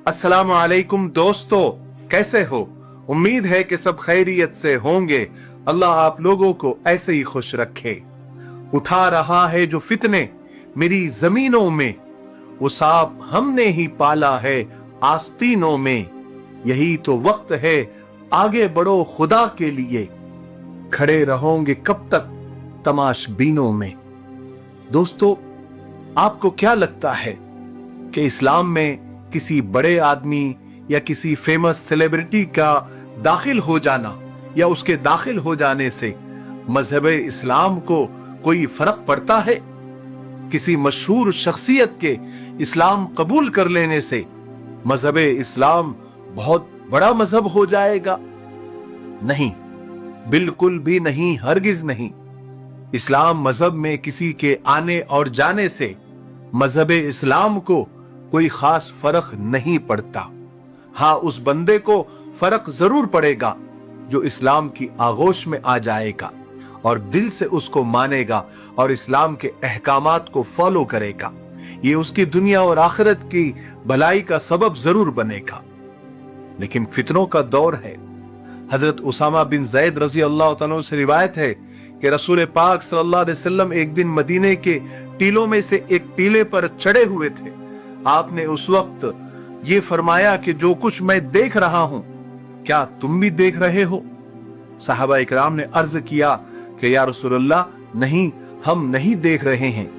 अस्सलाम वालेकुम दोस्तों, कैसे हो? उम्मीद है कि सब खैरियत से होंगे। अल्लाह आप लोगों को ऐसे ही खुश रखे। उठा रहा है जो फितने मेरी जमीनों में, वो सांप हमने ही पाला है आस्तीनों में। यही तो वक्त है, आगे बढ़ो खुदा के लिए, खड़े रहोगे कब तक तमाशबीनों में। दोस्तों, आपको क्या लगता है कि इस्लाम में किसी बड़े आदमी या किसी फेमस सेलिब्रिटी का दाखिल हो जाना या उसके दाखिल हो जाने से मजहब इस्लाम को कोई फर्क पड़ता है? किसी मशहूर शख्सियत के इस्लाम कबूल कर लेने से मजहब इस्लाम बहुत बड़ा मजहब हो जाएगा? नहीं, बिल्कुल भी नहीं, हरगिज नहीं। इस्लाम मजहब में किसी के आने और जाने से मजहब इस्लाम को कोई खास फर्क नहीं पड़ता। हाँ, उस बंदे को फर्क जरूर पड़ेगा जो इस्लाम की आगोश में आ जाएगा और दिल से उसको मानेगा और इस्लाम के अहकामात को फॉलो करेगा। ये उसकी दुनिया और आखिरत की भलाई का सबब जरूर बनेगा। लेकिन फितनों का दौर है। हजरत उसामा बिन जैद रजी अल्लाह तआला से रिवायत है कि रसूल पाक सल्लल्लाहु अलैहि वसल्लम एक दिन मदीने के टीलों में से एक टीले पर चढ़े हुए थे। आपने उस वक्त ये फरमाया कि जो कुछ मैं देख रहा हूं, क्या तुम भी देख रहे हो? साहबा इकराम ने अर्ज किया कि या रसूलल्लाह, नहीं, हम नहीं देख रहे हैं।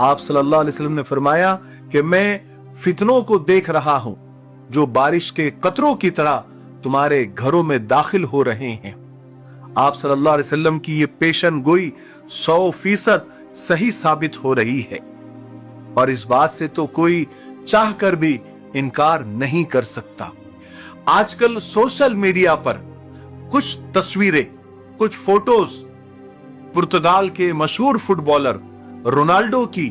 आप सल्लल्लाहु अलैहि वसल्लम ने फरमाया कि मैं फितनों को देख रहा हूं जो बारिश के कतरों की तरह तुम्हारे घरों में दाखिल हो रहे हैं। आप सल्लल्लाहु अलैहि वसल्लम की ये पेशन गोई 100% सही साबित हो रही है और इस बात से तो कोई चाह कर भी इनकार नहीं कर सकता। आजकल सोशल मीडिया पर कुछ तस्वीरें, कुछ फोटोज पुर्तगाल के मशहूर फुटबॉलर रोनाल्डो की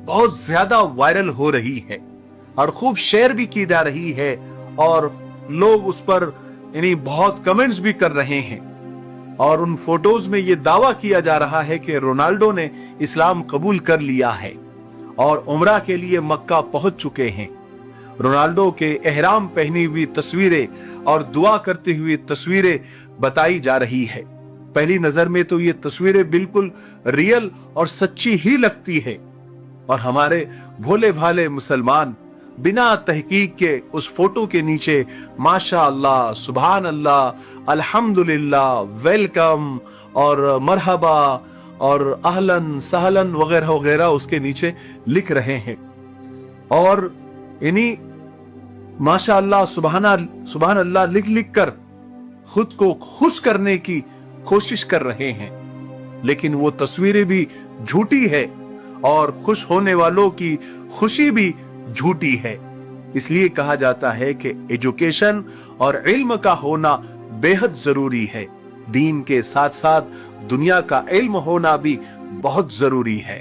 बहुत ज्यादा वायरल हो रही है और खूब शेयर भी की जा रही है और लोग उस पर बहुत कमेंट्स भी कर रहे हैं। और उन फोटोज में यह दावा किया जा रहा है कि रोनाल्डो ने इस्लाम कबूल कर लिया है और उम्रा के लिए मक्का पहुंच चुके हैं। रोनाल्डो के एहराम पहनी हुई तस्वीरें और दुआ करती हुई तस्वीरें बताई जा रही है। पहली नजर में तो ये तस्वीरें बिल्कुल रियल और सच्ची ही लगती है और हमारे भोले भाले मुसलमान बिना तहकीक के उस फोटो के नीचे माशा अल्लाह, सुभान अल्लाह, अल्हम्दुलिल्लाह, वेलकम और मरहबा और अहलन सहलन वगैरह वगैरह उसके नीचे लिख रहे हैं और इन्हीं माशा अल्लाह, सुभान अल्लाह लिख लिख कर खुद को खुश करने की कोशिश कर रहे हैं। लेकिन वो तस्वीरें भी झूठी है और खुश होने वालों की खुशी भी झूठी है। इसलिए कहा जाता है कि एजुकेशन और इल्म का होना बेहद जरूरी है। दीन के साथ साथ दुनिया का इल्म होना भी बहुत जरूरी है।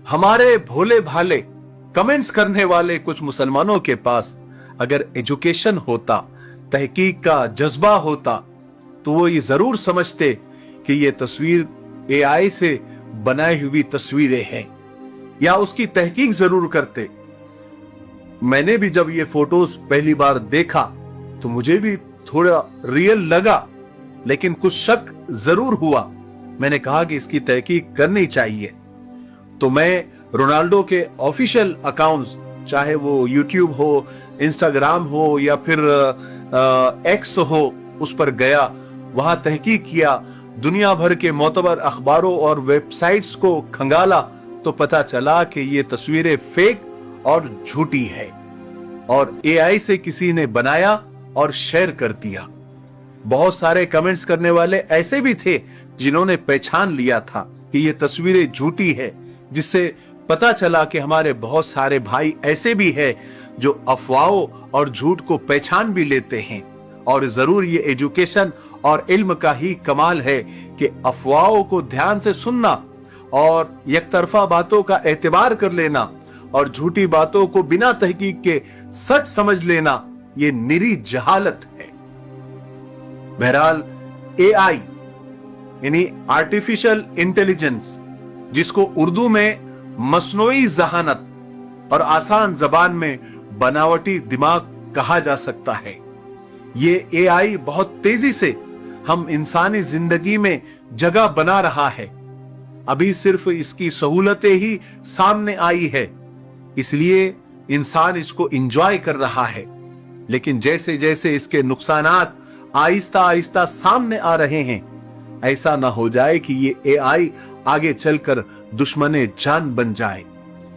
हमारे भोले भाले कमेंट्स करने वाले कुछ मुसलमानों के पास अगर एजुकेशन होता, तहकीक का जज्बा होता, तो वो ये जरूर समझते कि ये तस्वीर एआई से बनाई हुई तस्वीरें हैं या उसकी तहकीक जरूर करते। मैंने भी जब ये फोटोज पहली बार देखा तो मुझे भी थोड़ा रियल लगा, लेकिन कुछ शक जरूर हुआ। मैंने कहा कि इसकी तहकीक करनी चाहिए। तो मैं रोनाल्डो के ऑफिशियल अकाउंट्स, चाहे वो यूट्यूब हो, इंस्टाग्राम हो या फिर एक्स हो, उस पर गया, वहां तहकीक किया, दुनिया भर के मोतबर अखबारों और वेबसाइट्स को खंगाला तो पता चला कि ये तस्वीरें फेक और झूठी है और एआई से किसी ने बनाया और शेयर कर दिया। बहुत सारे कमेंट्स करने वाले ऐसे भी थे जिन्होंने पहचान लिया था कि ये तस्वीरें झूठी है, जिससे पता चला कि हमारे बहुत सारे भाई ऐसे भी हैं जो अफवाहों और झूठ को पहचान भी लेते हैं। और जरूर ये एजुकेशन और इल्म का ही कमाल है कि अफवाहों को ध्यान से सुनना और एकतरफा बातों का एतबार कर लेना और झूठी बातों को बिना तहकीक के सच समझ लेना, ये निरी जहालत है। बहरहाल एआई यानी आर्टिफिशियल इंटेलिजेंस, जिसको उर्दू में मसनूई जहानत और आसान जबान में बनावटी दिमाग कहा जा सकता है। ये एआई बहुत तेजी से हम इंसानी जिंदगी में जगह बना रहा है। अभी सिर्फ इसकी सहूलतें ही सामने आई है, इसलिए इंसान इसको एंजॉय कर रहा है। लेकिन जैसे जैसे इसके नुकसानात आहिस्ता आहिस्ता सामने आ रहे हैं, ऐसा ना हो जाए कि ये एआई आगे चलकर दुश्मने जान बन जाए।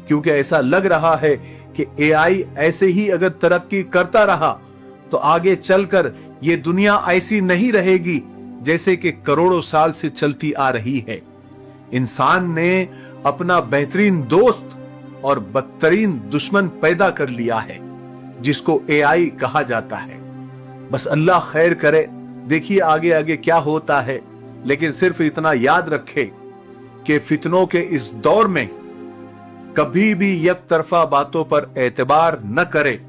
क्योंकि ऐसा लग रहा है कि एआई ऐसे ही अगर तरक्की करता रहा तो आगे चलकर ये दुनिया ऐसी नहीं रहेगी जैसे कि करोड़ों साल से चलती आ रही है। इंसान ने अपना बेहतरीन दोस्त और बदतरीन दुश्मन पैदा कर लिया है, जिसको एआई कहा जाता है। बस अल्लाह खैर करे, देखिए आगे आगे क्या होता है। लेकिन सिर्फ इतना याद रखे कि फितनों के इस दौर में कभी भी एक तरफा बातों पर एतबार न करे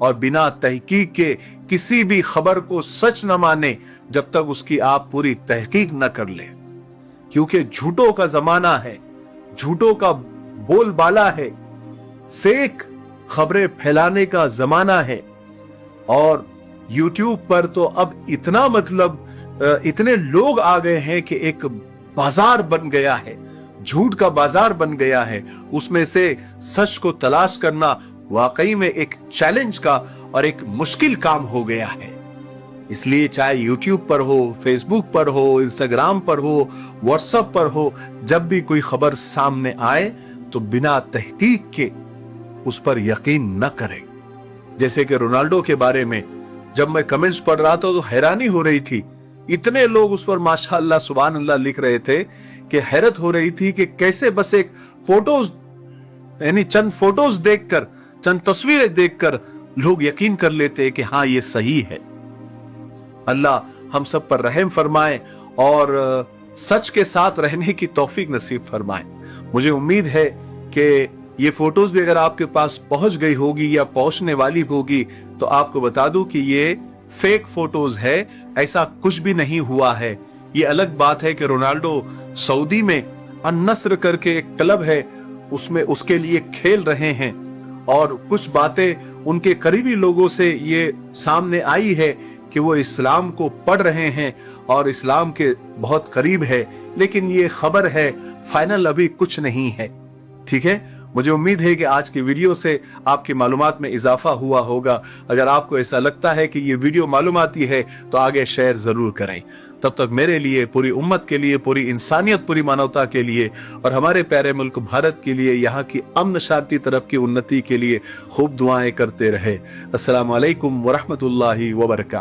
और बिना तहकीक के किसी भी खबर को सच न माने जब तक उसकी आप पूरी तहकीक न कर ले। क्योंकि झूठों का जमाना है, झूठों का बोलबाला है, फेक खबरें फैलाने का जमाना है। और YouTube पर तो अब इतना इतने लोग आ गए हैं कि एक बाजार बन गया है, झूठ का बाजार बन गया है। उसमें से सच को तलाश करना वाकई में एक चैलेंज का और एक मुश्किल काम हो गया है। इसलिए चाहे YouTube पर हो, Facebook पर हो, Instagram पर हो, WhatsApp पर हो, जब भी कोई खबर सामने आए तो बिना तहकीक के उस पर यकीन न करें। जैसे कि रोनाल्डो के बारे में जब मैं कमेंट्स पढ़ रहा था तो हैरानी हो रही थी, इतने लोग उस पर माशाअल्लाह सुभान अल्लाह लिख रहे थे कि हैरत हो रही थी कि कैसे बस एक फोटोज यानी चंद फोटोज देखकर, चंद तस्वीरें देखकर लोग यकीन कर लेते कि हाँ ये सही है। अल्लाह हम सब पर रहम फरमाए और सच के साथ रहने की तौफीक नसीब फरमाए। मुझे उम्मीद है कि ये फोटोज भी अगर आपके पास पहुंच गई होगी या पहुंचने वाली होगी तो आपको बता दूं कि ये फेक फोटोज है, ऐसा कुछ भी नहीं हुआ है। ये अलग बात है कि रोनाल्डो सऊदी में अन-नस्र करके एक क्लब है, उसमें उसके लिए खेल रहे हैं और कुछ बातें उनके करीबी लोगों से ये सामने आई है कि वो इस्लाम को पढ़ रहे हैं और इस्लाम के बहुत करीब है। लेकिन ये खबर है, फाइनल अभी कुछ नहीं है। ठीक है, मुझे उम्मीद है कि आज की वीडियो से आपकी मालूमात में इजाफा हुआ होगा। अगर आपको ऐसा लगता है कि ये वीडियो मालूमाती है तो आगे शेयर जरूर करें। तब तक मेरे लिए, पूरी उम्मत के लिए, पूरी इंसानियत, पूरी मानवता के लिए और हमारे प्यारे मुल्क भारत के लिए, यहाँ की अमन शांति तरक्की उन्नति के लिए खूब दुआएं करते रहे। अस्सलामु अलैकुम वरहमतुल्लाहि वबरकातुहू।